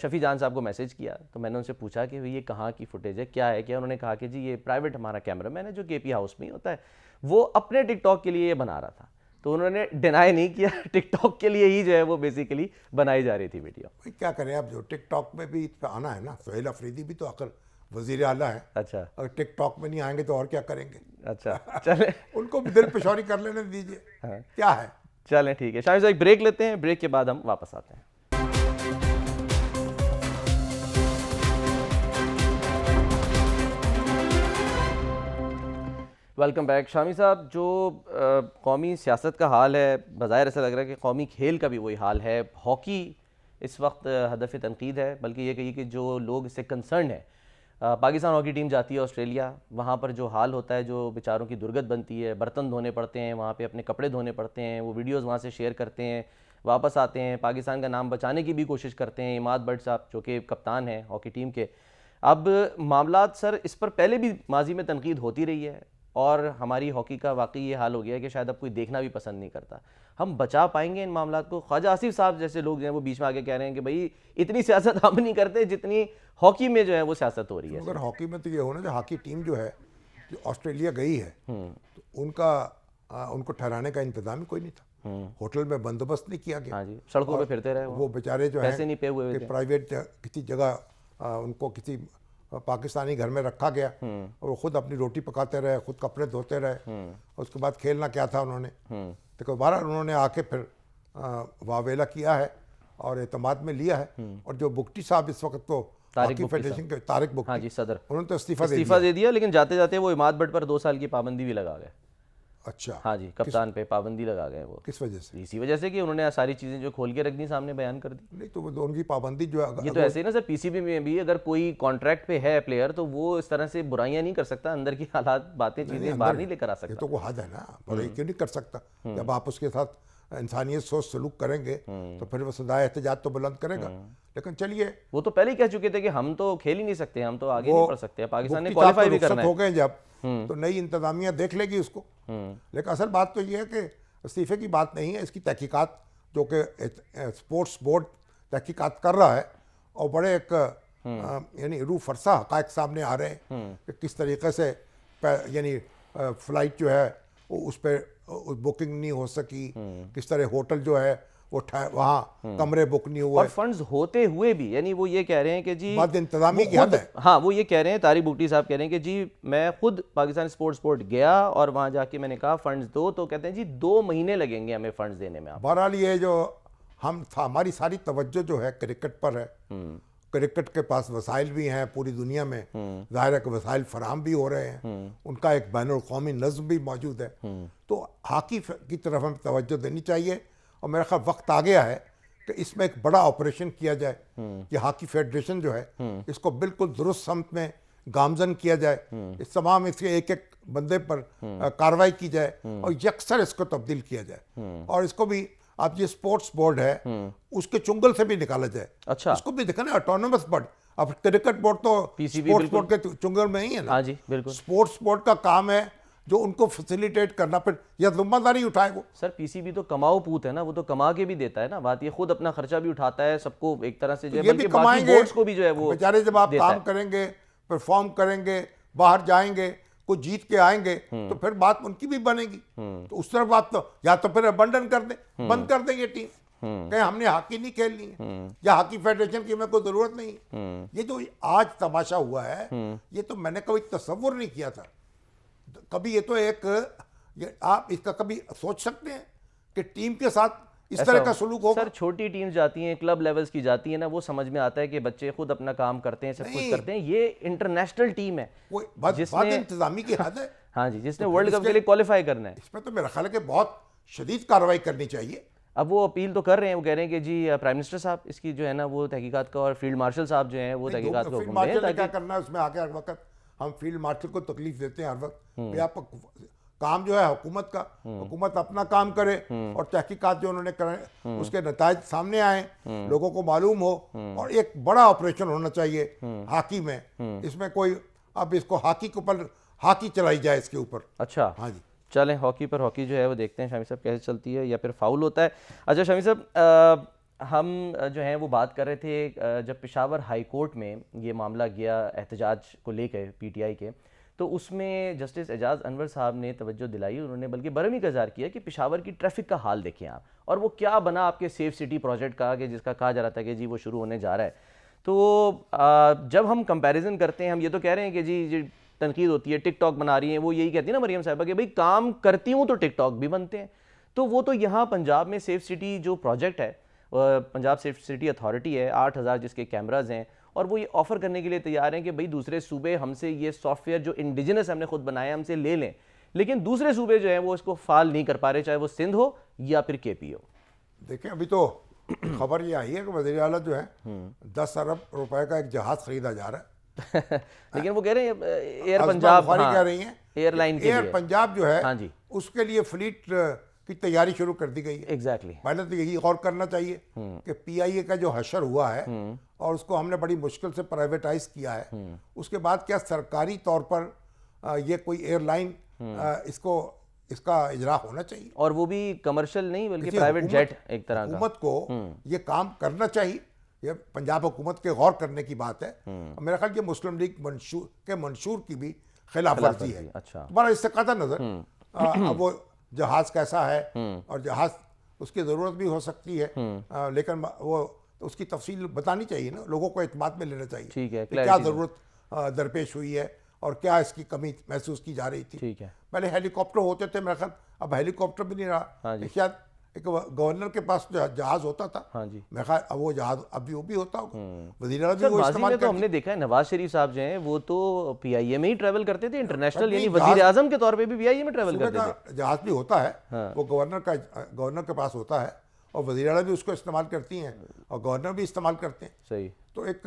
شفیع جان صاحب کو میسیج کیا, تو میں نے ان سے پوچھا کہ یہ کہاں کی فوٹیج ہے, کیا ہے کیا؟ انہوں نے کہا کہ جی یہ پرائیویٹ ہمارا کیمرہ مین ہے جو کے پی ہاؤس میں ہی ہوتا ہے, وہ اپنے ٹک ٹاک کے لیے یہ بنا رہا تھا. تو انہوں نے ڈینائی نہیں کیا, ٹک ٹاک کے لیے ہی جو ہے وہ بیسیکلی بنائی جا رہی تھی ویڈیو. کیا کریں اب, جو ٹک ٹاک میں بھی آنا ہے نا, سہیل آفریدی بھی تو آخر وزیر اعلیٰ ہے. اچھا, اگر ٹک ٹاک میں نہیں آئیں گے تو اور کیا کریں گے؟ اچھا چلیں, ان کو بھی دل پشوری کر لینے دیجیے, کیا ہے. چلیں ٹھیک ہے شامی صاحب, ایک بریک لیتے ہیں, بریک کے بعد ہم واپس آتے ہیں. Welcome back. شامی صاحب, جو قومی سیاست کا حال ہے, بظاہر ایسا لگ رہا ہے کہ قومی کھیل کا بھی وہی حال ہے. ہاکی اس وقت ہدف تنقید ہے, بلکہ یہ کہیے کہ جو لوگ اس سے کنسرن ہیں, پاکستان ہاکی ٹیم جاتی ہے آسٹریلیا, وہاں پر جو حال ہوتا ہے, جو بیچاروں کی درگت بنتی ہے, برتن دھونے پڑتے ہیں وہاں پہ, اپنے کپڑے دھونے پڑتے ہیں, وہ ویڈیوز وہاں سے شیئر کرتے ہیں, واپس آتے ہیں, پاکستان کا نام بچانے کی بھی کوشش کرتے ہیں. عماد بٹ صاحب جو کہ کپتان ہیں ہاکی ٹیم کے, اب معاملات سر اس پر پہلے بھی ماضی میں تنقید ہوتی رہی ہے, اور ہماری ہاکی کا واقعی یہ حال ہو گیا ہے کہ شاید اب کوئی دیکھنا بھی پسند نہیں کرتا. ہم بچا پائیں گے ان معاملات کو؟ خواجہ آصف صاحب جیسے لوگ ہیں وہ بیچ میں آگے کہہ رہے ہیں کہ بھائی اتنی سیاست ہم نہیں کرتے جتنی ہاکی میں جو ہے وہ سیاست ہو رہی ہے. اگر ہاکی میں تو یہ ہونا, جو ہاکی ٹیم جو ہے جو آسٹریلیا گئی ہے, تو ان کو ٹھہرانے کا انتظام ہی کوئی نہیں تھا, ہوٹل میں بندوبست نہیں کیا گیا. ہاں جی, سڑکوں پہ پھرتے رہے وہ بیچارے جو پیسے نہیں پے ہوئے ہیں, پرائیویٹ کسی جگہ ان کو کسی پاکستانی گھر میں رکھا گیا, اور وہ خود اپنی روٹی پکاتے رہے, خود کپڑے دھوتے رہے, اس کے بعد کھیلنا کیا تھا انہوں نے. تو بہرحال انہوں نے آ کے پھر واویلا کیا ہے اور اعتماد میں لیا ہے. اور جو بگٹی صاحب اس وقت تو ہاکی فیڈریشن کے, طارق بگٹی, ہاں جی صدر, انہوں نے تو استعفیٰ دے دیا, لیکن جاتے جاتے وہ عماد بٹ پر 2 سال کی پابندی بھی لگا گئے. اچھا, ہاں جی, کپتان پہ پابندی لگا گئے. وہ کس وجہ سے؟ اسی وجہ سے کہ انہوں نے ساری چیزیں جو کھول کے رکھ دی سامنے بیان کر دی. نہیں تو وہ ان کی پابندی جو ہے, یہ تو ایسے ہی نا سر, پی سی بی میں بھی اگر کوئی کانٹریکٹ پہ ہے پلیئر تو وہ اس طرح سے برائیاں نہیں کر سکتا, اندر کی حالات باتیں چیزیں باہر نہیں لے کر آ سکتا. یہ تو کوئی حد ہے نا, برائی کیوں نہیں کر سکتا؟ جب آپ اس کے ساتھ انسانیت سوچ سلوک کریں گے تو پھر وہ سزائے احتجاج تو بلند کرے گا. لیکن چلیے, وہ تو پہلے ہی کہہ چکے تھے کہ ہم تو کھیل ہی نہیں سکتے, ہم تو آگے نہیں بڑھ سکتے, پاکستان نے کوالیفائی بھی کرنا ہے. ہو گئے جب, تو نئی انتظامیہ دیکھ لے گی اس کو. لیکن اصل بات تو یہ ہے کہ استعفے کی بات نہیں ہے, اس کی تحقیقات جو کہ اسپورٹس بورڈ تحقیقات کر رہا ہے, اور بڑے ایک یعنی روح فرسا حقائق سامنے آ رہے ہیں کہ کس طریقے سے یعنی فلائٹ جو ہے اس پہ بکنگ نہیں ہو سکی, کس طرح ہوٹل جو ہے وہ وہاں کمرے بک نہیں ہوئے, اور فنڈز ہوتے ہوئے بھی. یعنی وہ یہ کہہ رہے ہیں کہ جی بد انتظامی کی حد ہے. ہاں, وہ یہ کہہ رہے ہیں, طارق بگٹی صاحب کہہ رہے ہیں کہ جی میں خود پاکستان اسپورٹس بورڈ گیا اور وہاں جا کے میں نے کہا فنڈز دو, تو کہتے ہیں جی 2 مہینے لگیں گے ہمیں فنڈز دینے میں. بہرحال یہ جو ہماری ساری توجہ جو ہے کرکٹ پر ہے, کرکٹ کے پاس وسائل بھی ہیں پوری دنیا میں, ظاہر ہے کہ وسائل فراہم بھی ہو رہے ہیں, ان کا ایک بین الاقوامی نظم بھی موجود ہے. تو ہاکی کی طرف ہمیں توجہ دینی چاہیے, اور میرا خیال وقت آ گیا ہے کہ اس میں ایک بڑا آپریشن کیا جائے کہ ہاکی فیڈریشن جو ہے اس کو بالکل درست سمت میں گامزن کیا جائے, اس تمام اس کے ایک ایک بندے پر کارروائی کی جائے اور یکسر اس کو تبدیل کیا جائے, اور اس کو بھی آپ یہ اسپورٹس بورڈ ہے اس کے چنگل سے بھی نکالا جائے. اچھا, اس کو بھی دیکھا نا آٹونومس بورڈ, اب کرکٹ بورڈ تو اسپورٹس بورڈ کے چنگل میں ہی ہے نا. ہاں جی بالکل. اسپورٹس بورڈ کا کام ہے جو ان کو فیسیلیٹیٹ کرنا, پھر یا ذمہ داری اٹھائے وہ. سر پی سی بی تو کماؤ پوت ہے نا, وہ تو کما کے بھی دیتا ہے نا, بات یہ خود اپنا خرچہ بھی اٹھاتا ہے, سب کو ایک طرح سے جو ہے, بلکہ باقی بورڈز کو بھی جو ہے وہ بیچارے جب آپ کام کریں گے, پرفارم کریں گے, باہر جائیں گے, کچھ جیت کے آئیں گے, تو پھر بات ان کی بھی بنے گی. تو اس طرح بات تو یا تو پھر ابنڈن کر دیں, بند کر دیں یہ ٹیم, کہ ہم نے ہاکی نہیں کھیلنی ہے یا ہاکی فیڈریشن کی ہمیں کوئی ضرورت نہیں. یہ جو آج تماشا ہوا ہے یہ تو میں نے کبھی تصور نہیں کیا تھا کبھی. یہ تو ایک آپ اس کا کبھی سوچ سکتے ہیں کہ ٹیم کے ساتھ اس طرح کا سلوک ہوگا؟ سر چھوٹی ٹیمز جاتی ہیں, کلب لیولز کی جاتی ہیں نا, وہ سمجھ میں آتا ہے کہ بچے خود اپنا کام کرتے ہیں, سب کچھ کرتے ہیں. یہ انٹرنیشنل ٹیم ہے, بات انتظامی کی حد ہے. ہاں جی, جس نے ورلڈ کپ کے لیے کوالیفائی کرنا ہے. اس میں تو میرا خیال ہے کہ بہت شدید کارروائی کرنی چاہیے. اب وہ اپیل تو کر رہے ہیں, وہ کہہ رہے ہیں کہ جی پرائم منسٹر صاحب اس کی جو ہے نا وہ تحقیقات کا, اور فیلڈ مارشل صاحب جو ہیں وہ تحقیقات کو حکم دیں. کیا کرنا ہے اس میں آگے ہر وقت ہم فیلڈ مارشل کو تکلیف دیتے ہیں ہر وقت, آپ کام جو ہے حکومت کا, حکومت اپنا کام کرے اور تحقیقات جو انہوں نے کرے اس کے نتائج سامنے آئیں, لوگوں کو معلوم ہو, اور ایک بڑا آپریشن ہونا چاہیے ہاکی میں. اس میں کوئی اب اس کو ہاکی کے اوپر ہاکی چلائی جائے اس کے اوپر. اچھا ہاں جی چلیں ہاکی پر ہاکی جو ہے وہ دیکھتے ہیں شامی صاحب کیسے چلتی ہے, یا پھر فاؤل ہوتا ہے. اچھا شامی صاحب, ہم جو ہیں وہ بات کر رہے تھے جب پشاور ہائی کورٹ میں یہ معاملہ گیا احتجاج کو لے کے پی ٹی آئی کے, تو اس میں جسٹس اعجاز انور صاحب نے توجہ دلائی, انہوں نے بلکہ برہمی کا اظہار کیا کہ پشاور کی ٹریفک کا حال دیکھیں آپ, اور وہ کیا بنا آپ کے سیف سٹی پروجیکٹ کا, کہ جس کا کہا جا رہا تھا کہ جی وہ شروع ہونے جا رہا ہے. تو جب ہم کمپیریزن کرتے ہیں, ہم یہ تو کہہ رہے ہیں کہ جی تنقید ہوتی ہے, ٹک ٹاک بنا رہی ہیں, وہ یہی کہتی ہیں نا مریم صاحبہ کہ بھئی کام کرتی ہوں تو ٹک ٹاک بھی بنتے ہیں. تو وہ تو یہاں پنجاب میں سیف سٹی جو پروجیکٹ ہے, پنجاب سیف سٹی اتھارٹی ہے, 8,000 جس کے کیمراز ہیں, اور وہ یہ آفر کرنے کے لیے تیار ہیں کہ بھئی دوسرے صوبے ہم سے یہ سافٹ ویئر جو انڈیجنس ہم نے خود بنایا ہم سے لے لیں, لیکن دوسرے صوبے جو ہیں وہ اس کو فعال نہیں کر پا رہے, چاہے وہ سندھ ہو یا پھر کے پی ہو. دیکھیں ابھی تو خبر یہ آئی ہے کہ وزیر اعلیٰ جو ہے 10 ارب روپے کا ایک جہاز خریدا جا رہا ہے. لیکن وہ کہہ رہے ہیں ایئر پنجاب کہہ رہی ہیں ایئر لائن کے لیے, ایئر پنجاب جو ہے ہاں جی اس کے لیے فلیٹ کی تیاری شروع کر دی گئی ہے. ایگزیکٹلی. پہلے تو یہی غور کرنا چاہیے کہ پی آئی اے کا جو حشر ہوا ہے اور اس کو ہم نے بڑی مشکل سے پرائیویٹائز کیا ہے, اس کے بعد کیا سرکاری طور پر یہ کوئی ایئر لائن اس کا اجرا ہونا چاہیے, اور وہ بھی کمرشل نہیں بلکہ پرائیویٹ جیٹ ایک طرح کا. حکومت کو یہ کام کرنا چاہیے, یہ پنجاب حکومت کے غور کرنے کی بات ہے. میرا خیال یہ مسلم لیگ کے منشور کی بھی خلاف ورزی ہے. اچھا بڑا اس سے قطع نظر اب وہ جہاز کیسا ہے, اور جہاز اس کی ضرورت بھی ہو سکتی ہے, لیکن وہ اس کی تفصیل بتانی چاہیے نا, لوگوں کو اعتماد میں لینا چاہیے ٹھیک ہے کیا ضرورت درپیش ہوئی ہے اور کیا اس کی کمی محسوس کی جا رہی تھی. ٹھیک ہے. پہلے ہیلی کاپٹر ہوتے تھے میرا خیال, اب ہیلی کاپٹر بھی نہیں رہا. شاید ایک گورنر کے پاس جہاز ہوتا تھا, ہاں جی میرا خیال اب وہ جہاز اب بھی وہ بھی ہوتا ہوگا. وزیر اعلیٰ بھی وہ استعمال تو ہم نے دیکھا ہے نواز شریف صاحب جو ہیں وہ تو پی آئی اے میں ہی ٹریول کرتے تھے انٹرنیشنل, یعنی وزیر اعظم کے طور پہ بھی پی آئی اے میں ٹریول کرتے تھے. جہاز بھی ہوتا ہے وہ گورنر کے پاس ہوتا ہے, اور وزیر اعلیٰ بھی اس کو استعمال کرتی ہیں اور گورنر بھی استعمال کرتے ہیں. صحیح. تو ایک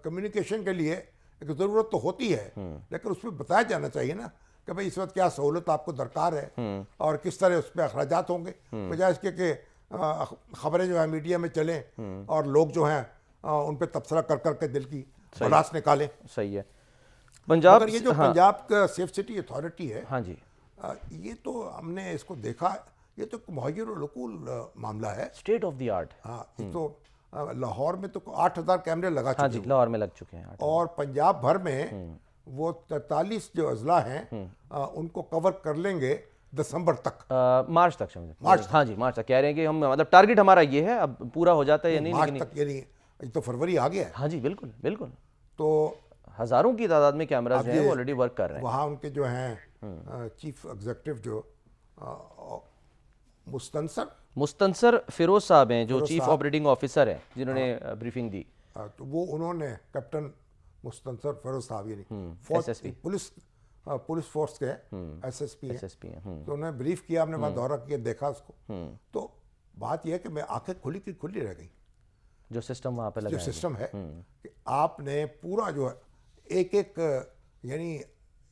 کمیونیکیشن کے لیے ایک ضرورت تو ہوتی ہے, لیکن اس میں بتایا جانا چاہیے نا کہ بھئی اس وقت کیا سہولت آپ کو درکار ہے اور کس طرح اس پہ اخراجات ہوں گے, بجائے اس کے کہ خبریں جو ہیں میڈیا میں چلیں اور لوگ جو ہیں ان پہ تبصرہ کر کر کے دل کی بڑاس نکالیں. صحیح ہے. پنجاب یہ جو پنجاب کا سیف سٹی اتھارٹی ہے, ہاں جی, یہ تو ہم نے اس کو دیکھا, یہ تو مغیر العقول معاملہ ہے, اسٹیٹ آف دی آرٹ. ہاں یہ تو لاہور میں تو 8,000 کیمرے لگا چکے ہیں. ہاں جی لاہور میں لگ چکے ہیں. اور پنجاب بھر میں وہ 43 جو اضلاع ہیں ان کو کور کر لیں گے دسمبر تک, مارچ تک. ہاں جی مارچ تک کہہ رہے ہیں کہ ہم مطلب ٹارگٹ ہمارا یہ ہے, اب پورا ہو جاتا ہے یا نہیں, مارچ تک, یعنی تو فروری آ گیا ہے. ہاں جی بالکل بالکل. تو ہزاروں کی تعداد میں کیمراز جو ہیں وہ آلریڈی ورک کر رہے ہیں. وہاں ان کے جو ہیں چیف ایگزیکٹو جو مستنصر فیروز صاحب ہیں جو چیف آپریٹنگ آفیسر ہیں, جنہوں نے بریفنگ دی, تو وہ انہوں نے کیپٹن مستنصر فیروز صاحب یعنی SSP پولیس فورس کے SSP ہیں تو انہوں نے بریف کیا، ہم نے وہاں دورہ کیا، دیکھا اس کو. تو بات یہ ہے کہ میں آنکھیں کھلی کی کھلی رہ گئی. جو سسٹم وہاں پہ جو لگا سسٹم ہے کہ آپ نے پورا جو ہے ایک ایک یعنی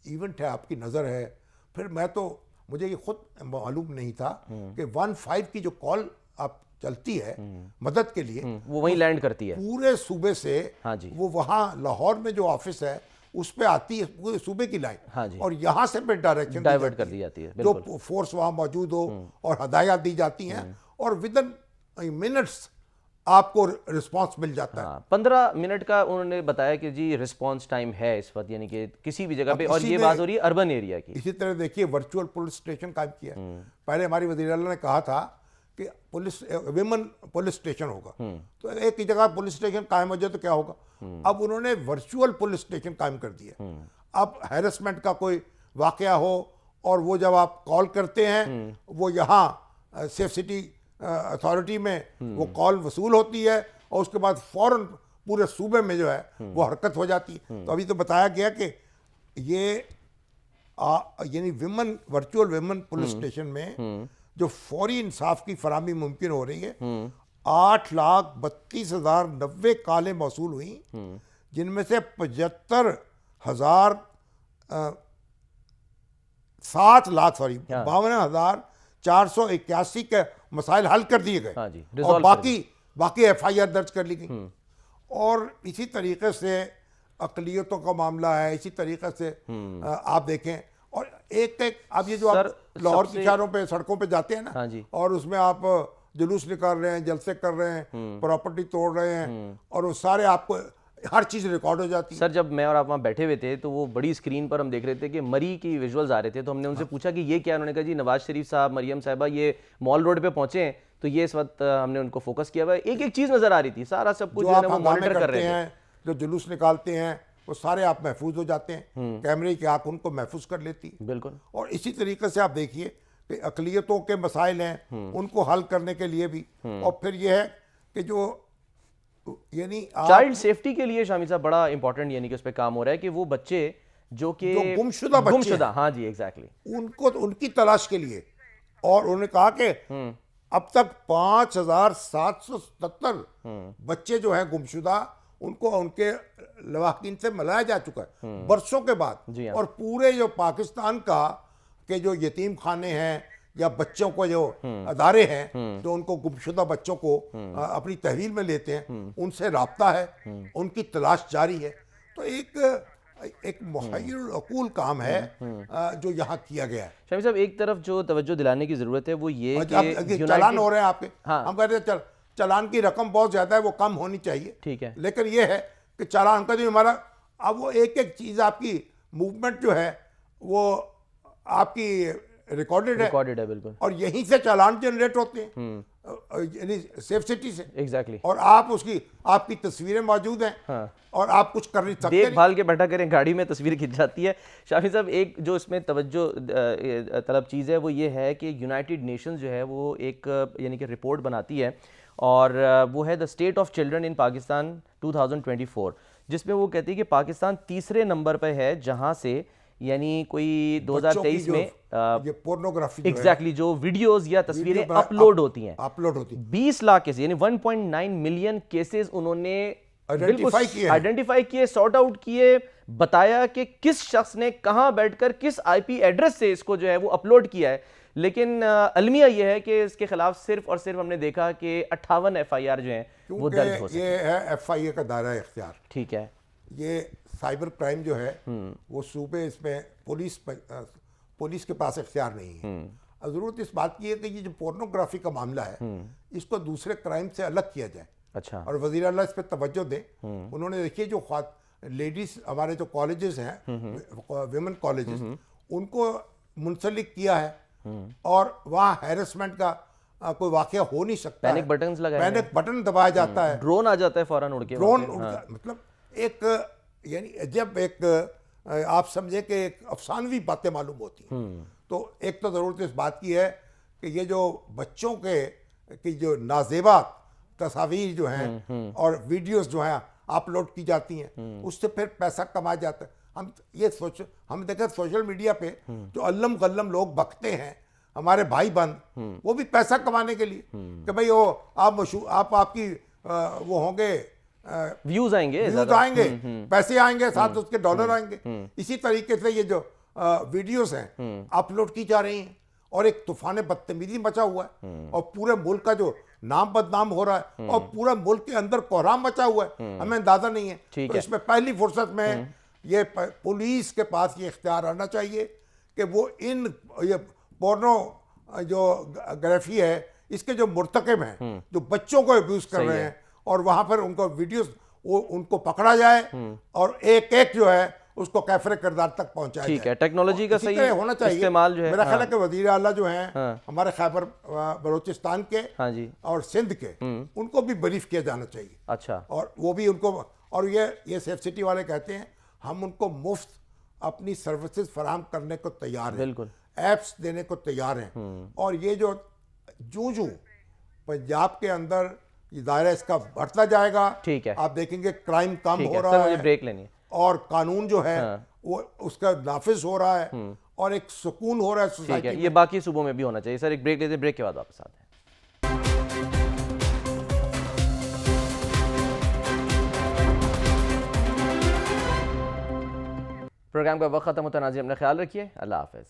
ایونٹ ہے، آپ کی نظر ہے. پھر میں تو مجھے یہ خود معلوم نہیں تھا کہ 15 کی جو کال آپ چلتی ہے مدد کے لیے وہ وہیں لینڈ کرتی ہے پورے صوبے سے. ہاں جی وہ وہاں لاہور میں جو آفس ہے اس پہ آتی ہے پورے صوبے کی لائن. ہاں جی اور یہاں سے پھر ڈائریکشن ڈائیورٹ کر دی جاتی ہے جو بالکل فورس وہاں موجود ہو اور ہدایات دی جاتی ہیں اور ودن منٹس آپ کو رسپانس مل جاتا ہے. ہاں 15 منٹ کا انہوں نے بتایا کہ جی رسپانس ٹائم ہے اس وقت، یعنی کہ کسی بھی جگہ پہ. اور یہ بات ہو رہی ہے اربن ایریا کی. اسی طرح دیکھیے ورچوئل پولیس اسٹیشن قائم کیا. پہلے ہماری وزیر اعلیٰ نے کہا تھا کہ ویمن پولیس اسٹیشن ہوگا، تو ایک ہی جگہ پولیس اسٹیشن قائم ہو جائے تو کیا ہوگا. اب انہوں نے ورچوئل پولیس اسٹیشن قائم کر دیا. اب ہیرسمنٹ کا کوئی واقعہ ہو اور وہ جب آپ کال کرتے ہیں وہ یہاں سیف سٹی اتھارٹی میں وہ کال وصول ہوتی ہے اور اس کے بعد فوراً پورے صوبے میں جو ہے وہ حرکت ہو جاتی ہے. تو ابھی تو بتایا گیا کہ یہ یعنی ورچوئل ویمن پولیس اسٹیشن میں جو فوری انصاف کی فراہمی ممکن ہو رہی ہے. 8,32,090 کالیں موصول ہوئیں، جن میں سے 52,481 کے مسائل حل کر دیے گئے اور باقی FIR درج کر لی گئی. اور اسی طریقے سے اقلیتوں کا معاملہ ہے. اسی طریقے سے آپ دیکھیں اور ایک آپ یہ جو آپ لاہور کی شہروں پہ سڑکوں پہ جاتے ہیں نا اور اس میں آپ جلوس نکال رہے ہیں، جلسے کر رہے ہیں، پراپرٹی توڑ رہے ہیں اور وہ سارے آپ کو ہر چیز ریکارڈ ہو جاتی ہے. سر جب میں اور آپ وہاں بیٹھے ہوئے تھے تو وہ بڑی اسکرین پر ہم دیکھ رہے تھے کہ مری کی ویژولز آ رہے تھے. تو ہم نے ان سے پوچھا کہ یہ کیا؟ انہوں نے کہا جی نواز شریف صاحب، مریم صاحبہ یہ مال روڈ پہ پہنچے ہیں تو یہ اس وقت ہم نے ان کو فوکس کیا ہوا ہے. ایک ایک چیز نظر آ رہی تھی، سارا سب کچھ جو ہے وہ مانیٹر کر رہے ہیں. جو جلوس نکالتے ہیں وہ سارے آپ محفوظ ہو جاتے ہیں، کیمرے کی آنکھ ان کو محفوظ کر لیتی ہے. بالکل. اور اسی طریقے سے آپ دیکھیے کہ اقلیتوں کے مسائل ہیں ان کو حل کرنے کے لیے بھی. اور پھر یہ ہے کہ جو یعنی چائلڈ سیفٹی کے لیے شامی صاحب بڑا امپورٹنٹ یعنی کہ اس پہ کام ہو رہا ہے کہ وہ بچے جو کہ گمشدہ بچے ہیں، ہاں جی ایگزیکٹلی، ان کی تلاش کے لیے. اور انہوں نے کہا کہ اب تک 5,777 بچے جو ہیں گمشدہ ان کو ان کے لواحقین سے ملایا جا چکا ہے برسوں کے بعد. اور پورے جو پاکستان کا کہ جو یتیم خانے ہیں یا بچوں کو جو ادارے ہیں جو ان کو گمشدہ بچوں کو اپنی تحویل میں لیتے ہیں ان سے رابطہ ہے، ان کی تلاش جاری ہے. تو ایک محیر العقول کام ہے جو یہاں کیا گیا ہے. شامی صاحب ایک طرف جو توجہ دلانے کی ضرورت ہے وہ یہ کہ چالان ہو رہے ہیں آپ کے، ہم کہتے ہیں چالان کی رقم بہت زیادہ ہے، وہ کم ہونی چاہیے، ٹھیک ہے، لیکن یہ ہے کہ چالان کا جو ہمارا اب وہ ایک ایک چیز آپ کی موومنٹ جو ہے وہ آپ کی ریکارڈڈ ہے بالکل. اور یہیں سے چالان جنریٹ ہوتے ہیں یعنی سیف سٹی سے. ایگزیکٹلی. اور آپ کی تصویریں موجود ہیں اور آپ کچھ کر نہیں سکتے، دیکھ بھال کے بیٹھا کریں، گاڑی میں تصویر کھنچ جاتی ہے. شافی صاحب ایک جو اس میں توجہ طلب چیز ہے وہ یہ ہے کہ یونائٹڈ نیشنز جو ہے وہ ایک یعنی کہ رپورٹ بناتی ہے اور وہ ہے the state of children in Pakistan 2024، جس میں وہ کہتی ہے کہ پاکستان تیسرے نمبر پہ ہے جہاں سے یعنی کوئی 2023 میں پورنوگرافی ایگزیکٹلی جو ویڈیوز یا تصویریں اپلوڈ ہوتی ہیں 20 لاکھ کیسز یعنی 1.9 ملین کیسز انہوں نے آئیڈینٹیفائی کیے، سارٹ آؤٹ کیے، بتایا کہ کس شخص نے کہاں بیٹھ کر کس IP ایڈریس سے اس کو جو ہے وہ اپلوڈ کیا ہے. لیکن المیہ یہ ہے کہ اس کے خلاف صرف اور صرف ہم نے دیکھا کہ 58 FIR جو ہیں وہ درج ہو سکتے ہیں. یہ ہے FIA کا دائرہ اختیار، ٹھیک ہے. یہ سائبر کرائم جو ہے وہ صوبے اس میں پولیس کے پاس اختیار نہیں ہے. ضرورت اس بات کی ہے کہ یہ جو پورنوگرافی کا معاملہ ہے اس کو دوسرے کرائم سے الگ کیا جائے. اچھا. اور وزیر اعلیٰ اس پہ توجہ دیں. انہوں نے دیکھیے جو لیڈیز ہمارے جو کالجز ہیں ویمن کالجز ان کو منسلک کیا ہے اور وہاں ہیرسمنٹ کا کوئی واقعہ ہو نہیں سکتا. پینک بٹنز لگائے، پینک بٹن دبایا جاتا ہے، ڈرون آ جاتا ہے فوراً اڑ کے. ڈرون مطلب ایک یعنی جب ایک آپ سمجھیں کہ ایک افسانوی باتیں معلوم ہوتی ہیں تو ایک تو ضرورت اس بات کی ہے کہ یہ جو بچوں کے جو نازیبا تصاویر جو ہیں اور ویڈیوز جو ہیں اپلوڈ کی جاتی ہیں، اس سے پھر پیسہ کمایا جاتا ہے. ہم دیکھیں سوشل میڈیا پہ جو علم غلم لوگ بکتے ہیں ہمارے بھائی بند، وہ بھی پیسہ کمانے کے لیے کہ بھئی وہ آپ کی وہ ہوں گے، ویوز آئیں گے، پیسے آئیں گے، ساتھ اس کے ڈالر آئیں گے. اسی طریقے سے یہ جو ویڈیوز ہیں اپلوڈ کی جا رہی ہیں اور ایک طوفان بدتمیزی مچا ہوا ہے اور پورے ملک کا جو نام بدنام ہو رہا ہے اور پورا ملک کے اندر کوہرام مچا ہوا ہے، ہمیں اندازہ نہیں ہے. تو اس میں پہلی فرصت میں یہ پولیس کے پاس یہ اختیار آنا چاہیے کہ وہ یہ پورنو جو گرافی ہے اس کے جو مرتکب ہیں، جو بچوں کو ابیوز کر رہے ہیں، اور وہاں پر ان کو ویڈیوز ان کو پکڑا جائے اور ایک ایک جو ہے اس کو کیفر کردار تک پہنچایا جائے. ٹھیک ہے، ٹیکنالوجی کا صحیح ہونا چاہیے استعمال جو ہے. میرا خیال ہے کہ وزیر اعلیٰ جو ہیں ہمارے خیبر بلوچستان کے اور سندھ کے، ان کو بھی بریف کیا جانا چاہیے. اچھا. اور وہ بھی ان کو، اور یہ سیف سٹی والے کہتے ہیں ہم ان کو مفت اپنی سروسز فراہم کرنے کو تیار ہیں، بالکل ایپس دینے کو تیار ہیں. اور یہ جو جو پنجاب کے اندر یہ دائرہ اس کا بڑھتا جائے گا، ٹھیک ہے، آپ دیکھیں گے کرائم کم ہو سر رہا مجھے ہے بریک لینی ہے اور قانون جو ہے وہ اس کا نافذ ہو رہا ہے اور ایک سکون ہو رہا ہے سوسائٹی میں. یہ باقی صوبوں میں بھی ہونا چاہیے. سر ایک بریک لیتے ہیں، بریک کے بعد واپس آتے ہیں. پروگرام کا وقت ختم ہوتا ہے. ناظرین اپنا خیال رکھیے. اللہ حافظ.